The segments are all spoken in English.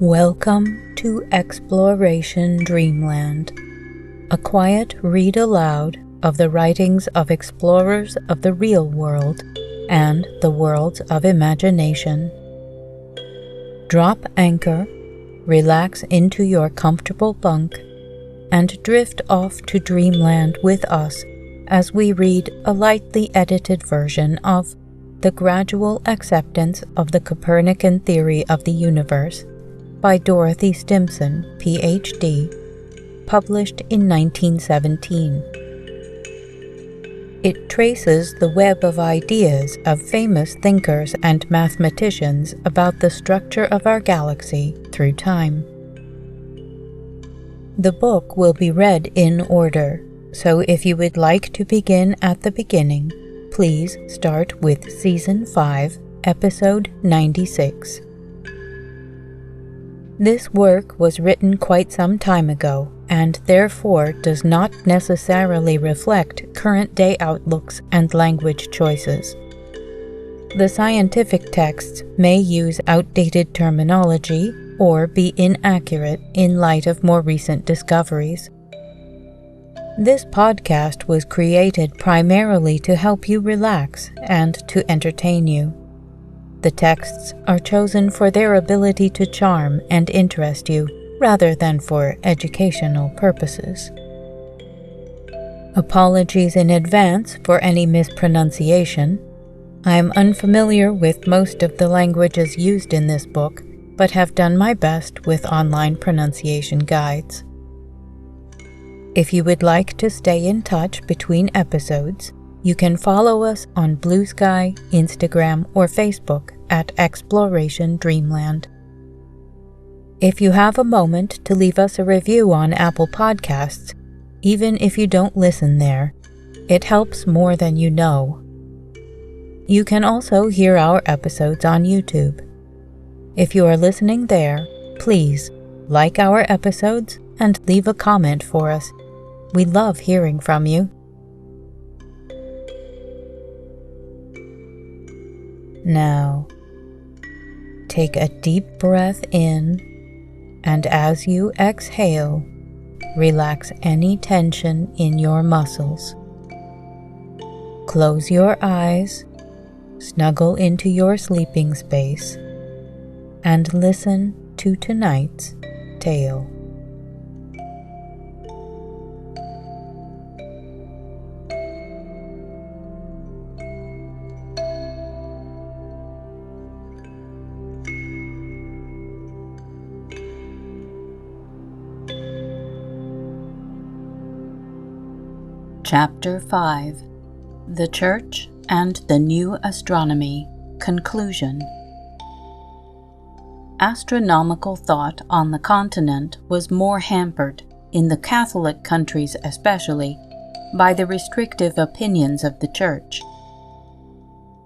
Welcome to Exploration Dreamland, a quiet read aloud of the writings of explorers of the real world and the worlds of imagination. Drop anchor, relax into your comfortable bunk, and drift off to Dreamland with us as we read a lightly edited version of The Gradual Acceptance of the Copernican Theory of the Universe by Dorothy Stimson, Ph.D., published in 1917. It traces the web of ideas of famous thinkers and mathematicians about the structure of our galaxy through time. The book will be read in order, so if you would like to begin at the beginning, please start with Season 5, Episode 96. This work was written quite some time ago, and therefore does not necessarily reflect current-day outlooks and language choices. The scientific texts may use outdated terminology or be inaccurate in light of more recent discoveries. This podcast was created primarily to help you relax and to entertain you. The texts are chosen for their ability to charm and interest you, rather than for educational purposes. Apologies in advance for any mispronunciation. I am unfamiliar with most of the languages used in this book, but have done my best with online pronunciation guides. If you would like to stay in touch between episodes, you can follow us on Blue Sky, Instagram, or Facebook at Exploration Dreamland. If you have a moment to leave us a review on Apple Podcasts, even if you don't listen there, it helps more than you know. You can also hear our episodes on YouTube. If you are listening there, please like our episodes and leave a comment for us. We love hearing from you. Now, take a deep breath in, and as you exhale, relax any tension in your muscles. Close your eyes, snuggle into your sleeping space, and listen to tonight's tale. Chapter 5: The Church and the New Astronomy. Conclusion. Astronomical thought on the continent was more hampered, in the Catholic countries especially, by the restrictive opinions of the Church.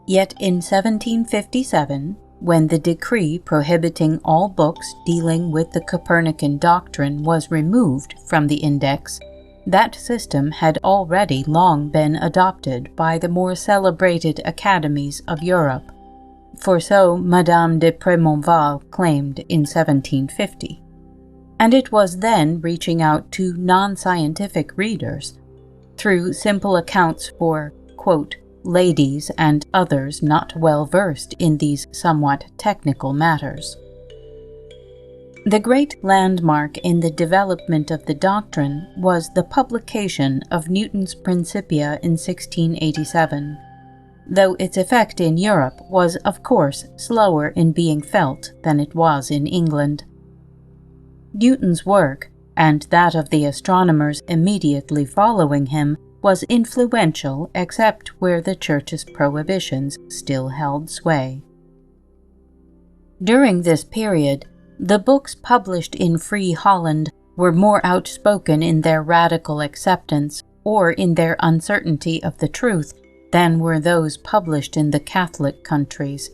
Yet in 1757, when the decree prohibiting all books dealing with the Copernican doctrine was removed from the index, that system had already long been adopted by the more celebrated academies of Europe, for so Madame de Prémonval claimed in 1750, and it was then reaching out to non-scientific readers through simple accounts for, quote, ladies and others not well versed in these somewhat technical matters. The great landmark in the development of the doctrine was the publication of Newton's Principia in 1687, though its effect in Europe was, of course, slower in being felt than it was in England. Newton's work, and that of the astronomers immediately following him, was influential except where the Church's prohibitions still held sway. During this period, the books published in Free Holland were more outspoken in their radical acceptance or in their uncertainty of the truth than were those published in the Catholic countries.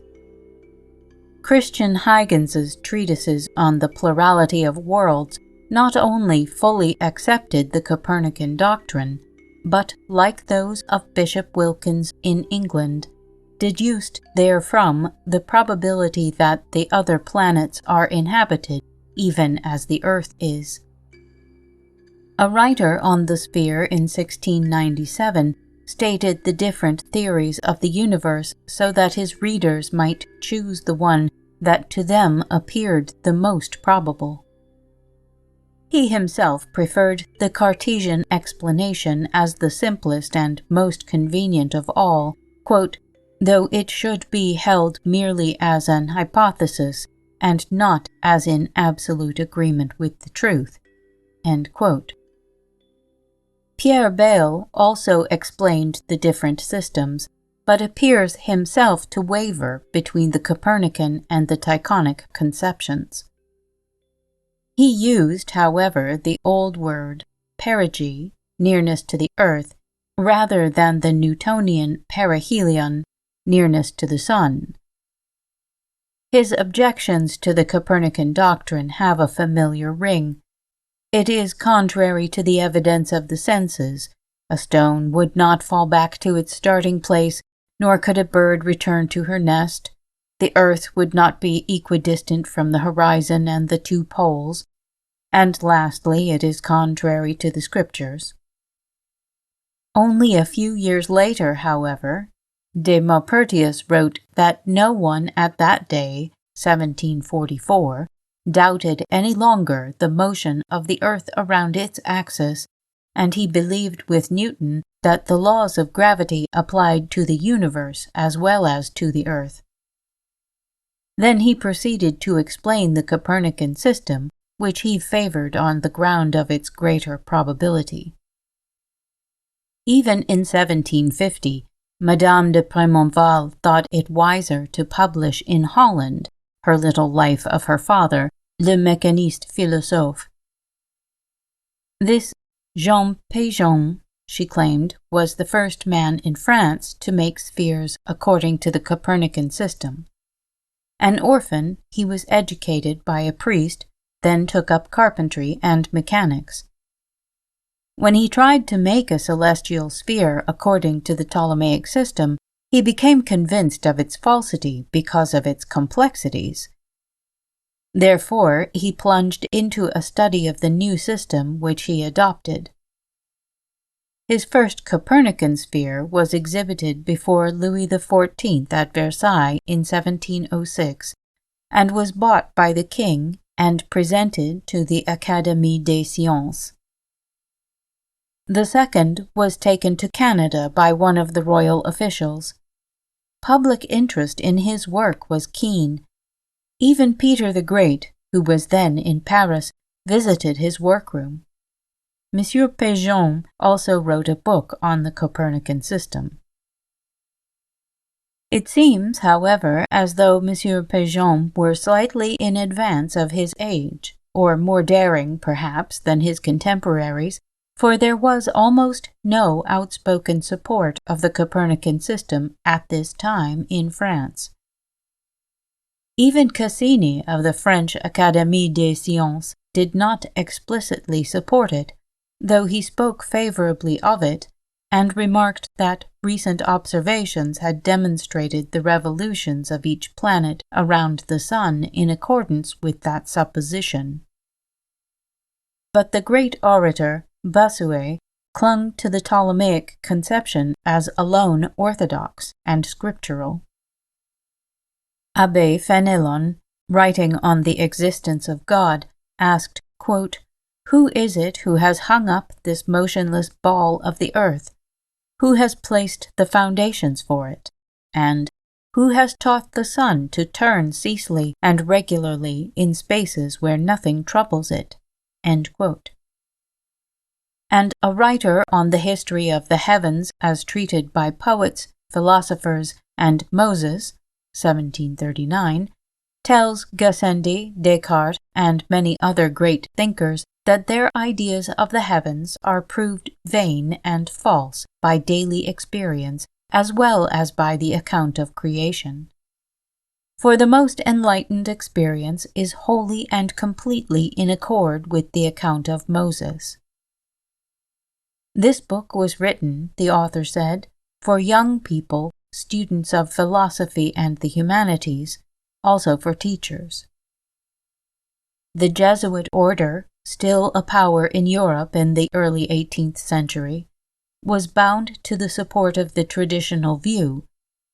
Christian Huygens' treatises on the plurality of worlds not only fully accepted the Copernican doctrine, but, like those of Bishop Wilkins in England, deduced therefrom the probability that the other planets are inhabited even as the earth is. A writer on the sphere in 1697 stated the different theories of the universe so that his readers might choose the one that to them appeared the most probable. He himself preferred the Cartesian explanation as the simplest and most convenient of all, quote, though it should be held merely as an hypothesis and not as in absolute agreement with the truth. End quote. Pierre Bayle also explained the different systems, but appears himself to waver between the Copernican and the Tychonic conceptions. He used, however, the old word perigee, nearness to the earth, rather than the Newtonian perihelion, nearness to the sun. His objections to the Copernican doctrine have a familiar ring. It is contrary to the evidence of the senses. A stone would not fall back to its starting place, nor could a bird return to her nest. The earth would not be equidistant from the horizon and the two poles. And lastly, it is contrary to the scriptures. Only a few years later, however, de Maupertuis wrote that no one at that day, 1744, doubted any longer the motion of the earth around its axis, and he believed with Newton that the laws of gravity applied to the universe as well as to the earth. Then he proceeded to explain the Copernican system, which he favored on the ground of its greater probability. Even in 1750, Madame de Prémonval thought it wiser to publish in Holland her little life of her father, Le Mécaniste Philosophe. This Jean Péjon, she claimed, was the first man in France to make spheres according to the Copernican system. An orphan, he was educated by a priest, then took up carpentry and mechanics. When he tried to make a celestial sphere according to the Ptolemaic system, he became convinced of its falsity because of its complexities. Therefore, he plunged into a study of the new system which he adopted. His first Copernican sphere was exhibited before Louis XIV at Versailles in 1706, and was bought by the king and presented to the Académie des Sciences. The second was taken to Canada by one of the royal officials. Public interest in his work was keen. Even Peter the Great, who was then in Paris, visited his workroom. Monsieur Péjon also wrote a book on the Copernican system. It seems, however, as though Monsieur Péjon were slightly in advance of his age, or more daring, perhaps, than his contemporaries, for there was almost no outspoken support of the Copernican system at this time in France. Even Cassini of the French Académie des Sciences did not explicitly support it, though he spoke favorably of it, and remarked that recent observations had demonstrated the revolutions of each planet around the Sun in accordance with that supposition. But the great orator, Bossuet, clung to the Ptolemaic conception as alone orthodox and scriptural. Abbé Fénelon, writing on the existence of God, asked, quote, "Who is it who has hung up this motionless ball of the earth? Who has placed the foundations for it? And who has taught the sun to turn ceaselessly and regularly in spaces where nothing troubles it?" End quote. And a writer on the history of the heavens as treated by poets, philosophers, and Moses, 1739, tells Gassendi, Descartes, and many other great thinkers that their ideas of the heavens are proved vain and false by daily experience as well as by the account of creation. For the most enlightened experience is wholly and completely in accord with the account of Moses. This book was written, the author said, for young people, students of philosophy and the humanities, also for teachers. The Jesuit order, still a power in Europe in the early 18th century, was bound to the support of the traditional view,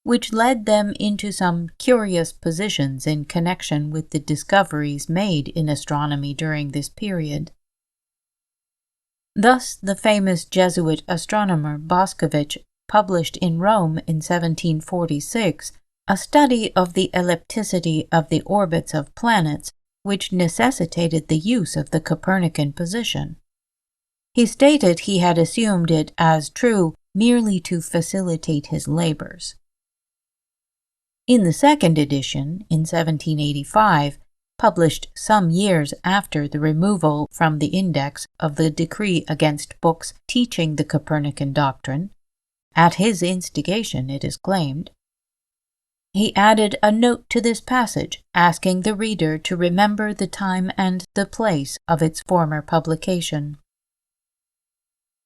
which led them into some curious positions in connection with the discoveries made in astronomy during this period. Thus, the famous Jesuit astronomer Boscovich published in Rome in 1746 a study of the ellipticity of the orbits of planets, which necessitated the use of the Copernican position. He stated he had assumed it as true merely to facilitate his labors. In the second edition, in 1785, published some years after the removal from the index of the decree against books teaching the Copernican doctrine, at his instigation it is claimed, he added a note to this passage asking the reader to remember the time and the place of its former publication.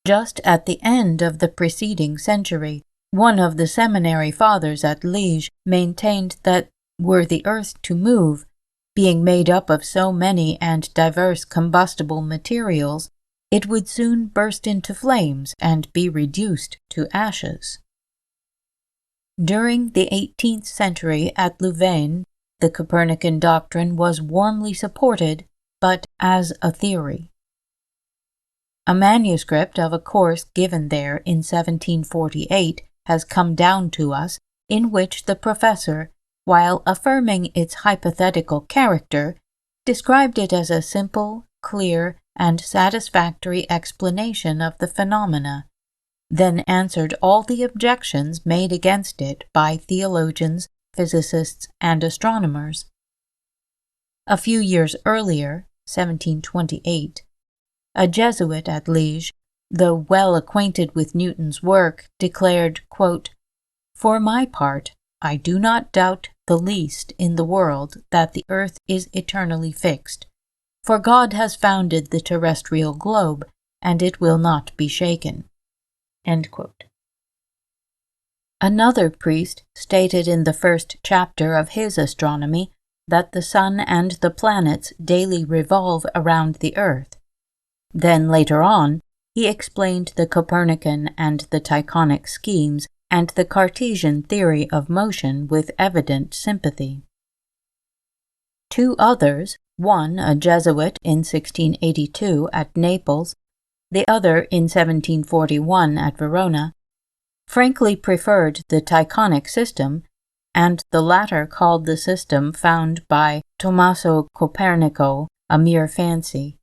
Just at the end of the preceding century, one of the seminary fathers at Liege maintained that, were the earth to move, being made up of so many and diverse combustible materials, it would soon burst into flames and be reduced to ashes. During the 18th century at Louvain, the Copernican doctrine was warmly supported, but as a theory. A manuscript of a course given there in 1748 has come down to us, in which the professor, while affirming its hypothetical character, described it as a simple, clear, and satisfactory explanation of the phenomena, then answered all the objections made against it by theologians, physicists, and astronomers. A few years earlier, 1728, a Jesuit at Liege, though well acquainted with Newton's work, declared, quote, "For my part, I do not doubt the least in the world that the earth is eternally fixed, for God has founded the terrestrial globe, and it will not be shaken." End quote. Another priest stated in the first chapter of his Astronomy that the sun and the planets daily revolve around the earth. Then later on, he explained the Copernican and the Tychonic schemes and the Cartesian theory of motion with evident sympathy. Two others, one a Jesuit in 1682 at Naples, the other in 1741 at Verona, frankly preferred the Tychonic system, and the latter called the system found by Tommaso Copernico a mere fancy.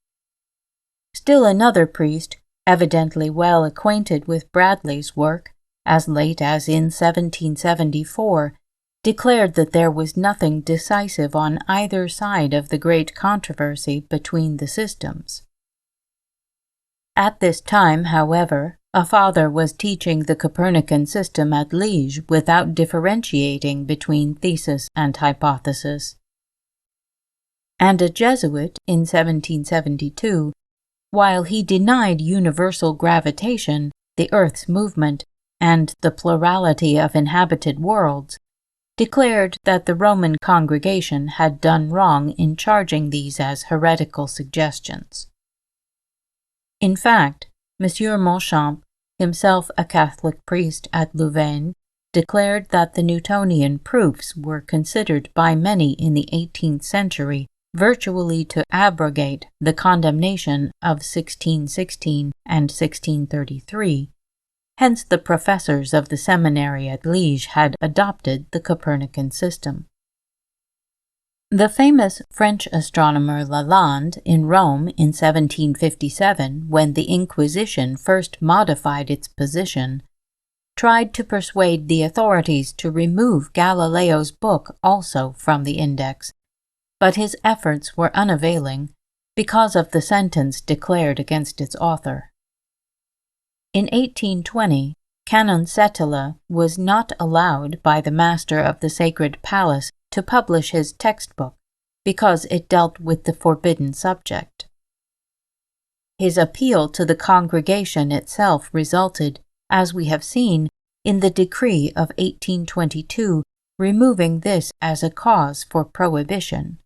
Still another priest, evidently well acquainted with Bradley's work, as late as in 1774, declared that there was nothing decisive on either side of the great controversy between the systems. At this time, however, a father was teaching the Copernican system at Liege without differentiating between thesis and hypothesis. And a Jesuit in 1772, while he denied universal gravitation, the Earth's movement, and the plurality of inhabited worlds, declared that the Roman congregation had done wrong in charging these as heretical suggestions. In fact, Monsieur Montchamp, himself a Catholic priest at Louvain, declared that the Newtonian proofs were considered by many in the 18th century virtually to abrogate the condemnation of 1616 and 1633. Hence the professors of the seminary at Liege had adopted the Copernican system. The famous French astronomer Lalande in Rome in 1757, when the Inquisition first modified its position, tried to persuade the authorities to remove Galileo's book also from the index, but his efforts were unavailing because of the sentence declared against its author. In 1820, Canon Settela was not allowed by the master of the Sacred Palace to publish his textbook because it dealt with the forbidden subject. His appeal to the congregation itself resulted, as we have seen, in the decree of 1822 removing this as a cause for prohibition.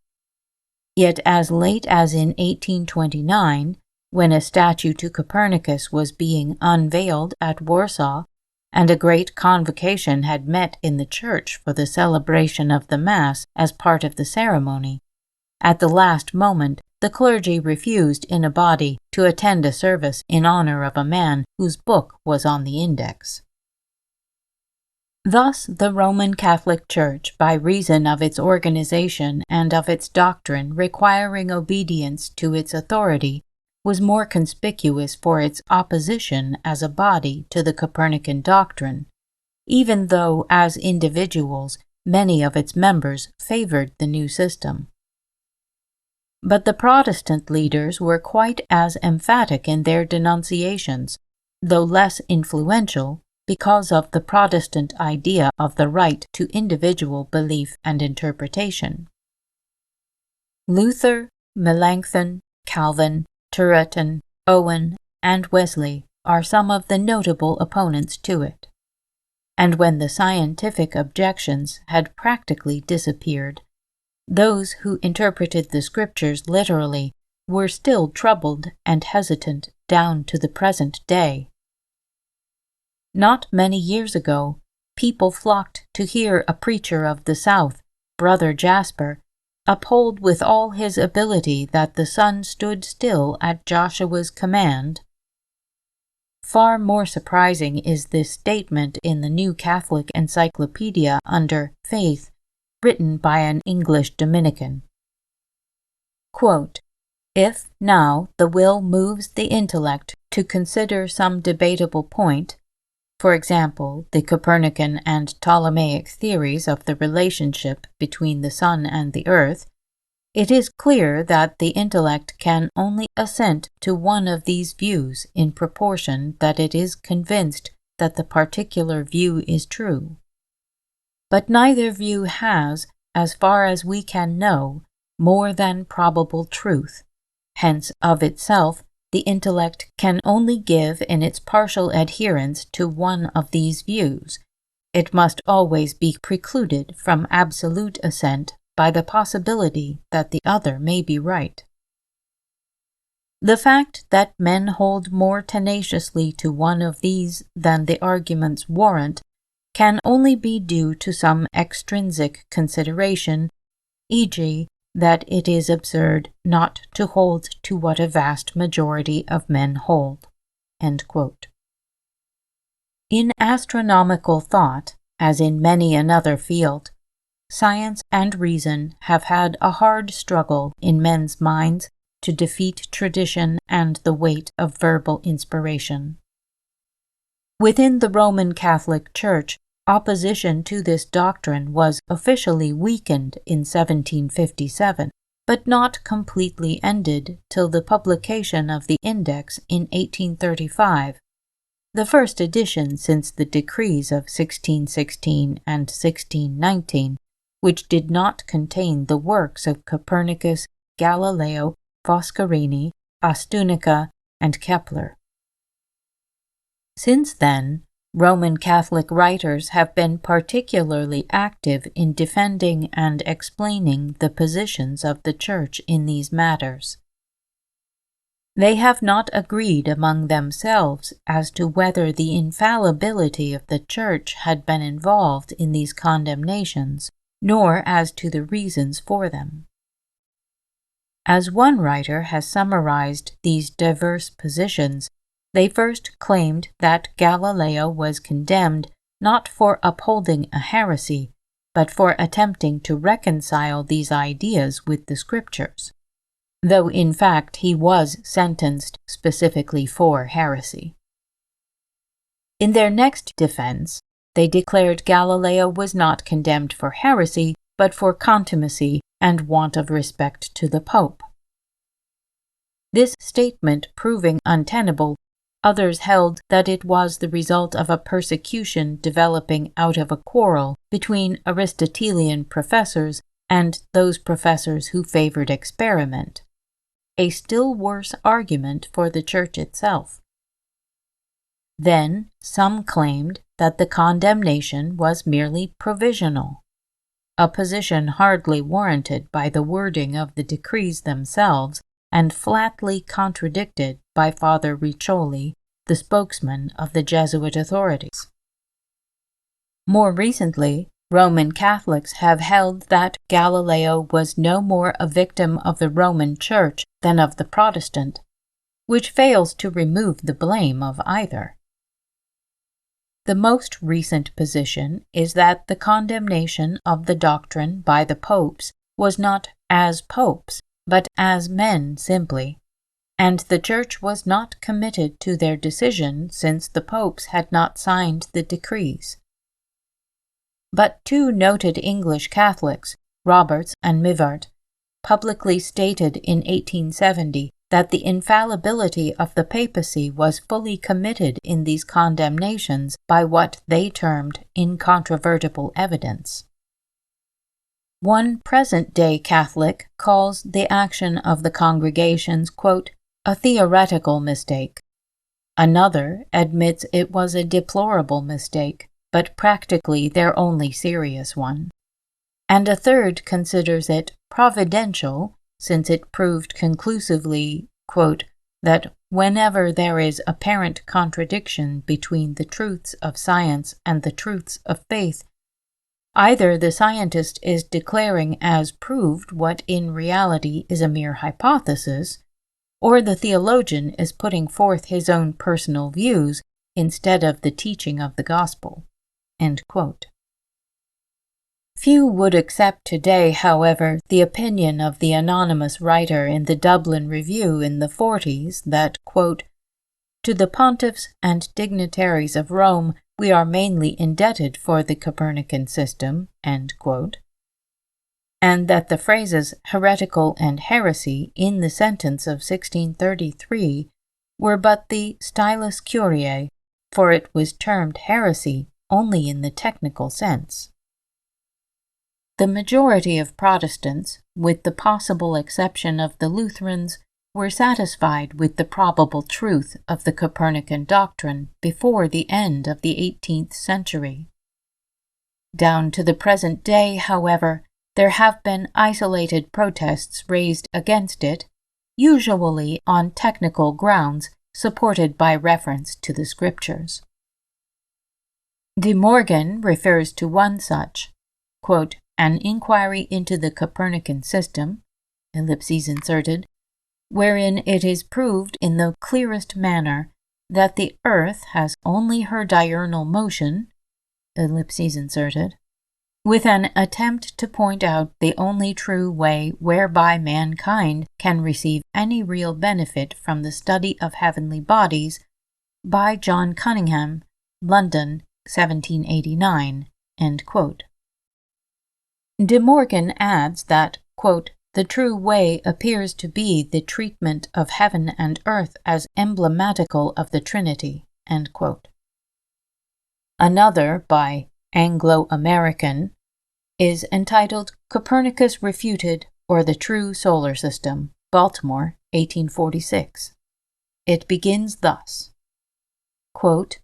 Yet as late as in 1829, when a statue to Copernicus was being unveiled at Warsaw, and a great convocation had met in the church for the celebration of the Mass as part of the ceremony, at the last moment the clergy refused in a body to attend a service in honor of a man whose book was on the index. Thus the Roman Catholic Church, by reason of its organization and of its doctrine requiring obedience to its authority, was more conspicuous for its opposition as a body to the Copernican doctrine, even though as individuals many of its members favored the new system. But the Protestant leaders were quite as emphatic in their denunciations, though less influential, because of the Protestant idea of the right to individual belief and interpretation. Luther, Melanchthon, Calvin, Turretin, Owen, and Wesley are some of the notable opponents to it. And when the scientific objections had practically disappeared, those who interpreted the Scriptures literally were still troubled and hesitant down to the present day. Not many years ago, people flocked to hear a preacher of the South, Brother Jasper, uphold with all his ability that the sun stood still at Joshua's command. Far more surprising is this statement in the New Catholic Encyclopedia under Faith, written by an English Dominican. Quote, "If now the will moves the intellect to consider some debatable point, for example, the Copernican and Ptolemaic theories of the relationship between the sun and the earth, it is clear that the intellect can only assent to one of these views in proportion that it is convinced that the particular view is true. But neither view has, as far as we can know, more than probable truth. Hence, of itself, the intellect can only give in its partial adherence to one of these views. It must always be precluded from absolute assent by the possibility that the other may be right. The fact that men hold more tenaciously to one of these than the arguments warrant can only be due to some extrinsic consideration, e.g., that it is absurd not to hold to what a vast majority of men hold." End quote. In astronomical thought, as in many another field, science and reason have had a hard struggle in men's minds to defeat tradition and the weight of verbal inspiration. Within the Roman Catholic Church, opposition to this doctrine was officially weakened in 1757, but not completely ended till the publication of the Index in 1835, the first edition since the decrees of 1616 and 1619, which did not contain the works of Copernicus, Galileo, Foscarini, Astunica, and Kepler. Since then, Roman Catholic writers have been particularly active in defending and explaining the positions of the Church in these matters. They have not agreed among themselves as to whether the infallibility of the Church had been involved in these condemnations, nor as to the reasons for them. As one writer has summarized these diverse positions, they first claimed that Galileo was condemned not for upholding a heresy, but for attempting to reconcile these ideas with the Scriptures, though in fact he was sentenced specifically for heresy. In their next defense, they declared Galileo was not condemned for heresy, but for contumacy and want of respect to the Pope. This statement proving untenable, others held that it was the result of a persecution developing out of a quarrel between Aristotelian professors and those professors who favored experiment, a still worse argument for the Church itself. Then some claimed that the condemnation was merely provisional. a position hardly warranted by the wording of the decrees themselves and flatly contradicted by Father Riccioli, the spokesman of the Jesuit authorities. More recently, Roman Catholics have held that Galileo was no more a victim of the Roman Church than of the Protestant, which fails to remove the blame of either. The most recent position is that the condemnation of the doctrine by the popes was not as popes, but as men simply, and the Church was not committed to their decision since the popes had not signed the decrees. But two noted English Catholics, Roberts and Mivart, publicly stated in 1870 that the infallibility of the papacy was fully committed in these condemnations by what they termed incontrovertible evidence. One present-day Catholic calls the action of the congregations, quote, a theoretical mistake. Another admits it was a deplorable mistake, but practically their only serious one. And a third considers it providential, since it proved conclusively, quote, that whenever there is apparent contradiction between the truths of science and the truths of faith, either the scientist is declaring as proved what in reality is a mere hypothesis, or the theologian is putting forth his own personal views instead of the teaching of the gospel. End quote. Few would accept today, however, the opinion of the anonymous writer in the Dublin Review in the 40s that, quote, to the pontiffs and dignitaries of Rome we are mainly indebted for the Copernican system, end quote, and that the phrases heretical and heresy in the sentence of 1633 were but the stylus curiae, for it was termed heresy only in the technical sense. The majority of Protestants, with the possible exception of the Lutherans, were satisfied with the probable truth of the Copernican doctrine before the end of the 18th century. Down to the present day, however, there have been isolated protests raised against it, usually on technical grounds supported by reference to the scriptures. De Morgan refers to one such, quote, an inquiry into the Copernican system, ellipses inserted, wherein it is proved in the clearest manner that the earth has only her diurnal motion, ellipses inserted, with an attempt to point out the only true way whereby mankind can receive any real benefit from the study of heavenly bodies, by John Cunningham, London, 1789, end quote. De Morgan adds that, quote, the true way appears to be the treatment of heaven and earth as emblematical of the Trinity, end quote. Another, by Anglo-American, is entitled Copernicus Refuted, or the True Solar System, Baltimore, 1846. It begins thus, quote,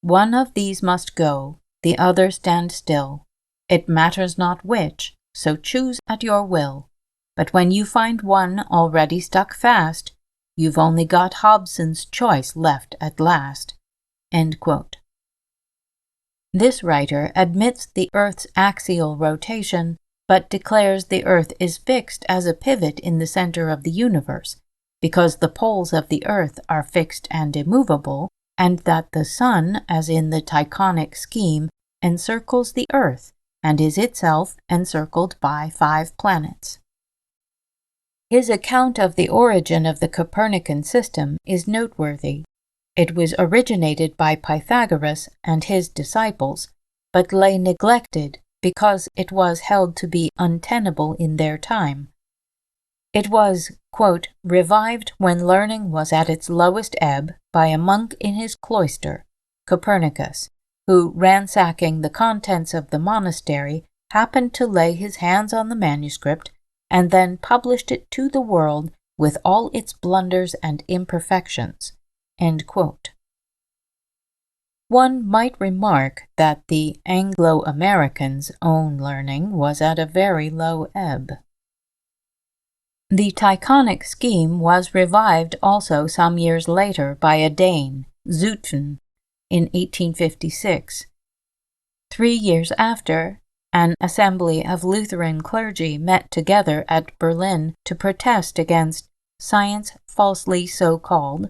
one of these must go, the other stand still. It matters not which, so choose at your will. But when you find one already stuck fast, you've only got Hobson's choice left at last. End quote. This writer admits the Earth's axial rotation, but declares the Earth is fixed as a pivot in the center of the universe, because the poles of the Earth are fixed and immovable, and that the Sun, as in the Tychonic scheme, encircles the Earth, and is itself encircled by 5 planets. His account of the origin of the Copernican system is noteworthy. It was originated by Pythagoras and his disciples, but lay neglected because it was held to be untenable in their time. It was, quote, revived when learning was at its lowest ebb by a monk in his cloister, Copernicus, who, ransacking the contents of the monastery, happened to lay his hands on the manuscript and then published it to the world with all its blunders and imperfections. End quote. One might remark that the Anglo-Americans' own learning was at a very low ebb. The Tychonic scheme was revived also some years later by a Dane, Zutphen, in 1856. 3 years after, an assembly of Lutheran clergy met together at Berlin to protest against science falsely so called,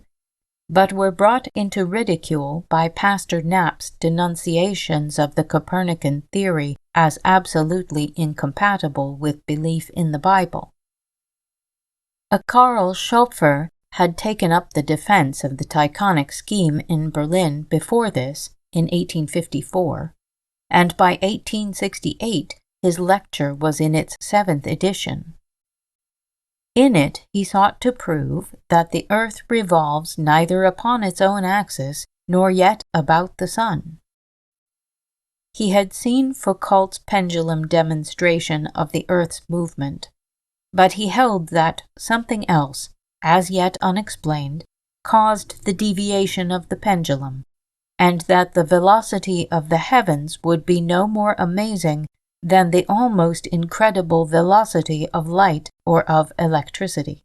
but were brought into ridicule by Pastor Knapp's denunciations of the Copernican theory as absolutely incompatible with belief in the Bible. A Karl Schopfer had taken up the defense of the Tychonic scheme in Berlin before this, in 1854, and by 1868 his lecture was in its 7th edition. In it he sought to prove that the earth revolves neither upon its own axis nor yet about the sun. He had seen Foucault's pendulum demonstration of the earth's movement, but he held that something else, as yet unexplained, caused the deviation of the pendulum, and that the velocity of the heavens would be no more amazing than the almost incredible velocity of light or of electricity.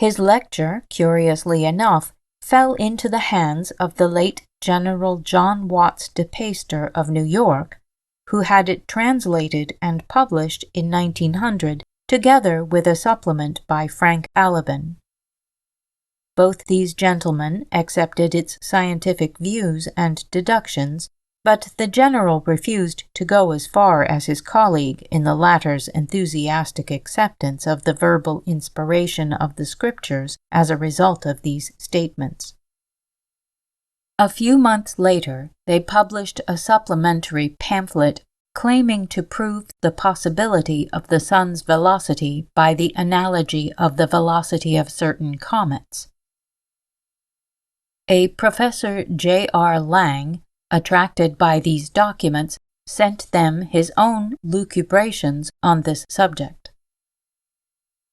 His lecture, curiously enough, fell into the hands of the late General John Watts de Peyster of New York, who had it translated and published in 1900, together with a supplement by Frank Alabin. Both these gentlemen accepted its scientific views and deductions, but the general refused to go as far as his colleague in the latter's enthusiastic acceptance of the verbal inspiration of the Scriptures as a result of these statements. A few months later, they published a supplementary pamphlet claiming to prove the possibility of the sun's velocity by the analogy of the velocity of certain comets. A Professor J.R. Lang, attracted by these documents, sent them his own lucubrations on this subject.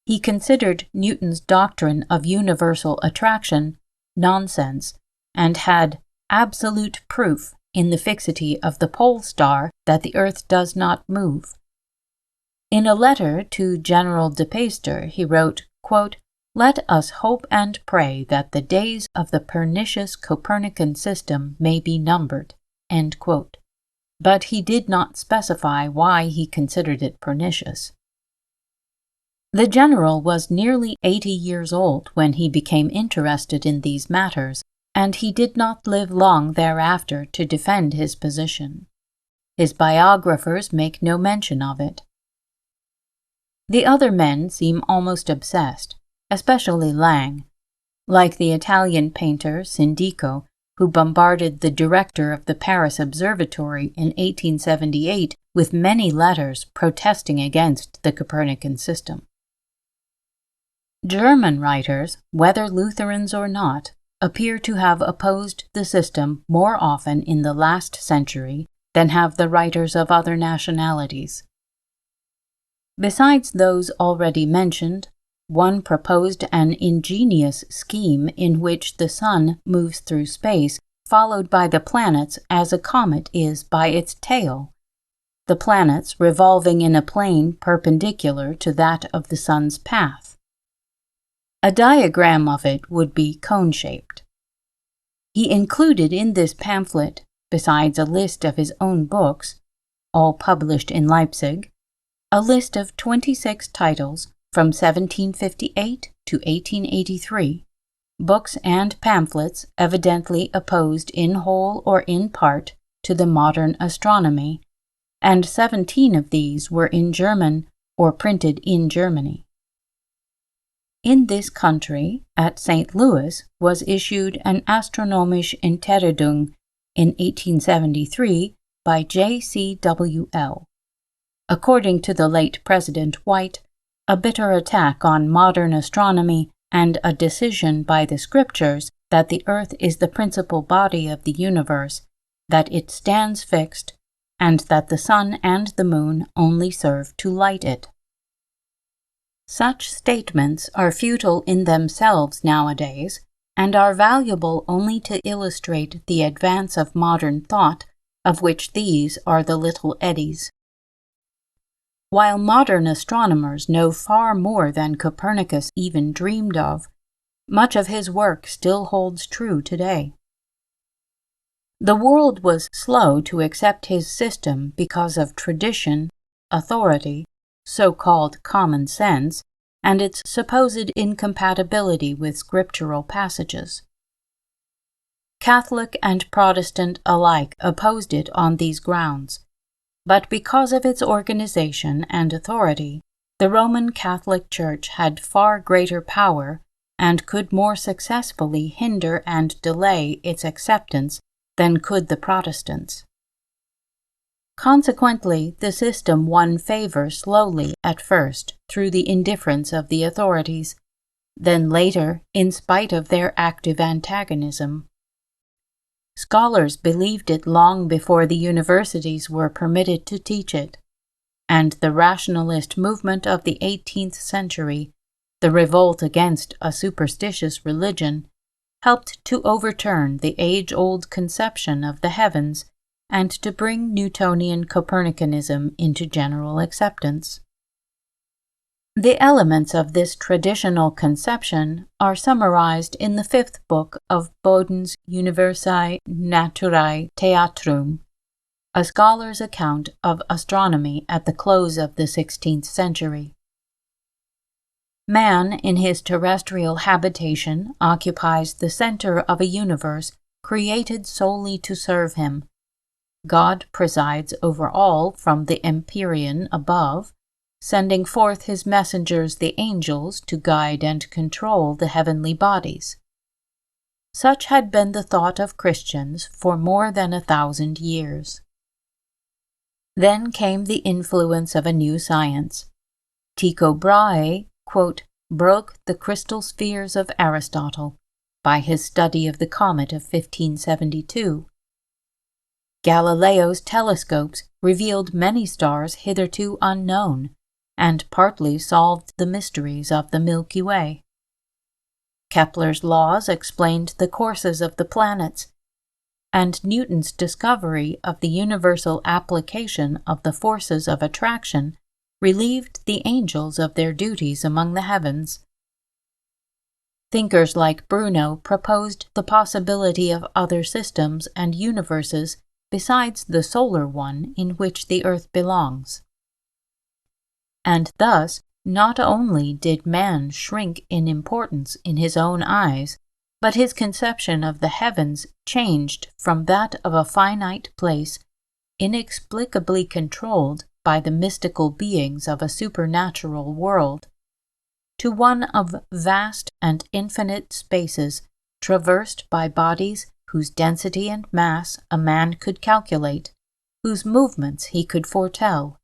He considered Newton's doctrine of universal attraction nonsense, and had absolute proof in the fixity of the pole star that the earth does not move. In a letter to General de Peyster he wrote, quote, "Let us hope and pray that the days of the pernicious Copernican system may be numbered," end quote. But he did not specify why he considered it pernicious. The general was nearly 80 years old when he became interested in these matters, and he did not live long thereafter to defend his position. His biographers make no mention of it. The other men seem almost obsessed, especially Lang, like the Italian painter Sindico, who bombarded the director of the Paris Observatory in 1878 with many letters protesting against the Copernican system. German writers, whether Lutherans or not, appear to have opposed the system more often in the last century than have the writers of other nationalities. Besides those already mentioned, one proposed an ingenious scheme in which the sun moves through space, followed by the planets as a comet is by its tail, the planets revolving in a plane perpendicular to that of the sun's path. A diagram of it would be cone-shaped. He included in this pamphlet, besides a list of his own books, all published in Leipzig, a list of 26 titles from 1758 to 1883, books and pamphlets evidently opposed in whole or in part to the modern astronomy, and 17 of these were in German or printed in Germany. In this country, at St. Louis, was issued an Astronomische Entdeckung in 1873 by J.C.W.L. According to the late President White, a bitter attack on modern astronomy and a decision by the Scriptures that the earth is the principal body of the universe, that it stands fixed, and that the sun and the moon only serve to light it. Such statements are futile in themselves nowadays, and are valuable only to illustrate the advance of modern thought, of which these are the little eddies. While modern astronomers know far more than Copernicus even dreamed of, much of his work still holds true today. The world was slow to accept his system because of tradition, authority, so-called common sense, and its supposed incompatibility with scriptural passages. Catholic and Protestant alike opposed it on these grounds, but because of its organization and authority, the Roman Catholic Church had far greater power and could more successfully hinder and delay its acceptance than could the Protestants. Consequently, the system won favor slowly at first through the indifference of the authorities, then later in spite of their active antagonism. Scholars believed it long before the universities were permitted to teach it, and the rationalist movement of the 18th century, the revolt against a superstitious religion, helped to overturn the age-old conception of the heavens and to bring Newtonian Copernicanism into general acceptance. The elements of this traditional conception are summarized in the 5th book of Boden's Universi Naturae Theatrum, a scholar's account of astronomy at the close of the 16th century. Man, in his terrestrial habitation, occupies the center of a universe created solely to serve him. God presides over all from the empyrean above, sending forth his messengers the angels to guide and control the heavenly bodies. Such had been the thought of Christians for more than 1,000 years. Then came the influence of a new science. Tycho Brahe, quote, broke the crystal spheres of Aristotle by his study of the comet of 1572. Galileo's telescopes revealed many stars hitherto unknown, and partly solved the mysteries of the Milky Way. Kepler's laws explained the courses of the planets, and Newton's discovery of the universal application of the forces of attraction relieved the angels of their duties among the heavens. Thinkers like Bruno proposed the possibility of other systems and universes besides the solar one in which the Earth belongs. And thus, not only did man shrink in importance in his own eyes, but his conception of the heavens changed from that of a finite place, inexplicably controlled by the mystical beings of a supernatural world, to one of vast and infinite spaces traversed by bodies whose density and mass a man could calculate, whose movements he could foretell,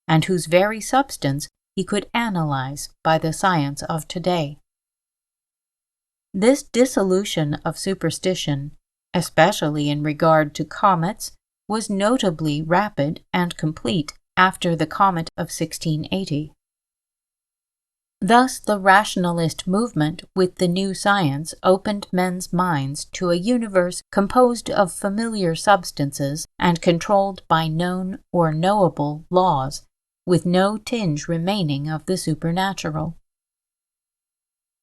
and whose very substance he could analyze by the science of today. This dissolution of superstition, especially in regard to comets, was notably rapid and complete after the comet of 1680. Thus the rationalist movement with the new science opened men's minds to a universe composed of familiar substances and controlled by known or knowable laws, with no tinge remaining of the supernatural.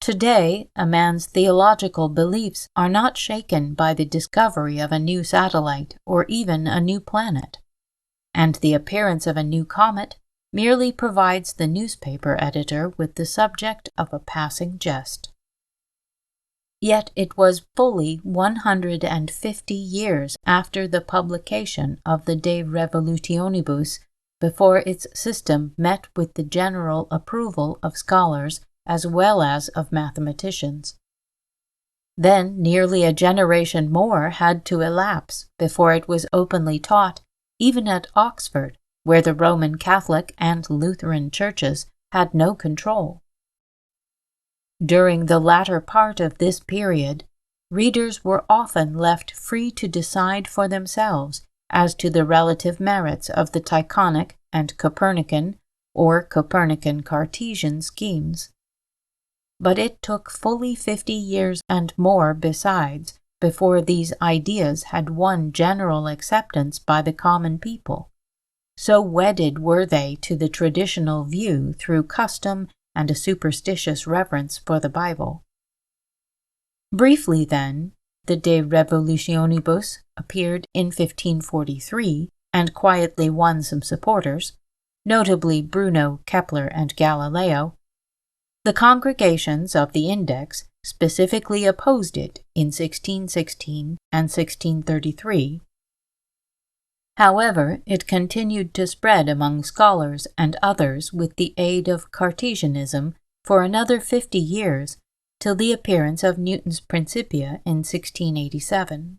Today, a man's theological beliefs are not shaken by the discovery of a new satellite or even a new planet, and the appearance of a new comet merely provides the newspaper editor with the subject of a passing jest. Yet it was fully 150 years after the publication of the De Revolutionibus before its system met with the general approval of scholars as well as of mathematicians. Then nearly a generation more had to elapse before it was openly taught, even at Oxford, where the Roman Catholic and Lutheran churches had no control. During the latter part of this period, readers were often left free to decide for themselves as to the relative merits of the Tychonic and Copernican or Copernican-Cartesian schemes. but it took fully 50 years and more besides before these ideas had won general acceptance by the common people. So wedded were they to the traditional view through custom and a superstitious reverence for the Bible. Briefly then, the De Revolutionibus appeared in 1543 and quietly won some supporters, notably Bruno, Kepler, and Galileo. The congregations of the Index specifically opposed it in 1616 and 1633. However, it continued to spread among scholars and others with the aid of Cartesianism for another 50 years, till the appearance of Newton's Principia in 1687.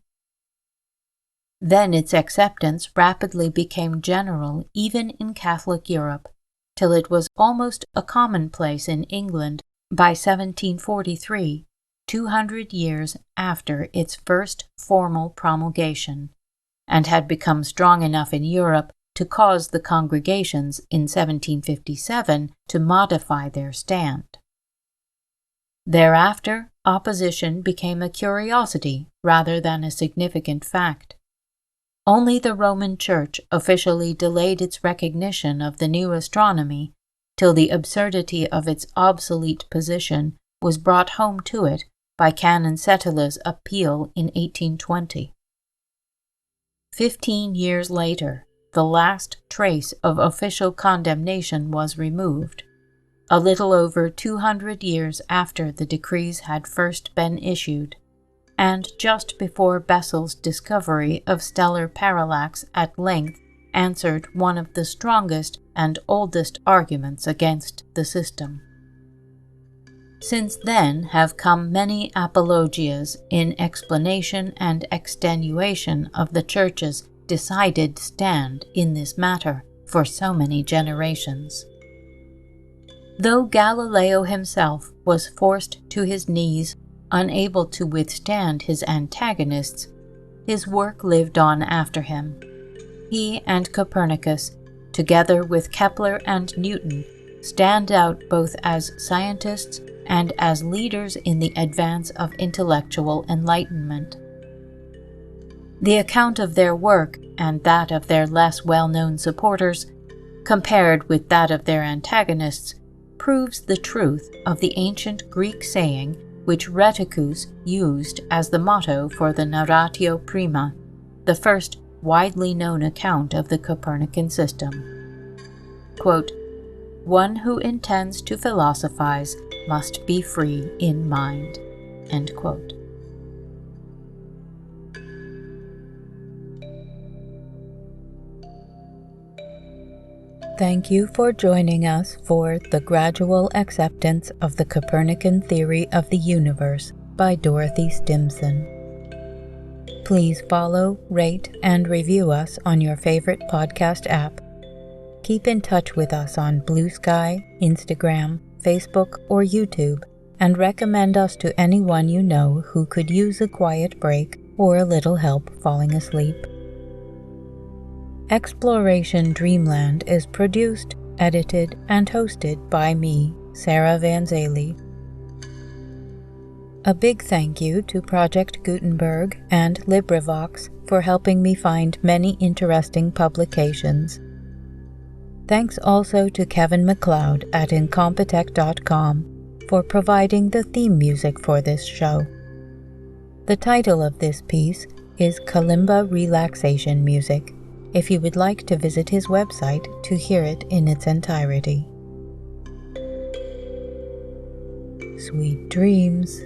Then its acceptance rapidly became general even in Catholic Europe, till it was almost a commonplace in England by 1743, 200 years after its first formal promulgation, and had become strong enough in Europe to cause the congregations in 1757 to modify their stand. Thereafter, opposition became a curiosity rather than a significant fact. Only the Roman Church officially delayed its recognition of the new astronomy till the absurdity of its obsolete position was brought home to it by Canon Setela's appeal in 1820. 15 years later, the last trace of official condemnation was removed, a little over 200 years after the decrees had first been issued, and just before Bessel's discovery of stellar parallax at length answered one of the strongest and oldest arguments against the system. Since then have come many apologias in explanation and extenuation of the Church's decided stand in this matter for so many generations. Though Galileo himself was forced to his knees, unable to withstand his antagonists, his work lived on after him. He and Copernicus, together with Kepler and Newton, stand out both as scientists and as leaders in the advance of intellectual enlightenment. The account of their work and that of their less well-known supporters, compared with that of their antagonists, proves the truth of the ancient Greek saying which Rheticus used as the motto for the Narratio Prima, the first widely known account of the Copernican system. Quote, "One who intends to philosophize must be free in mind." End quote. Thank you for joining us for The Gradual Acceptance of the Copernican Theory of the Universe by Dorothy Stimson. Please follow, rate, and review us on your favorite podcast app. Keep in touch with us on Blue Sky, Instagram, Facebook, or YouTube, and recommend us to anyone you know who could use a quiet break or a little help falling asleep. Exploration Dreamland is produced, edited, and hosted by me, Sarah Van Zaley. A big thank you to Project Gutenberg and LibriVox for helping me find many interesting publications. Thanks also to Kevin MacLeod at Incompetech.com for providing the theme music for this show. The title of this piece is Kalimba Relaxation Music, if you would like to visit his website to hear it in its entirety. Sweet dreams.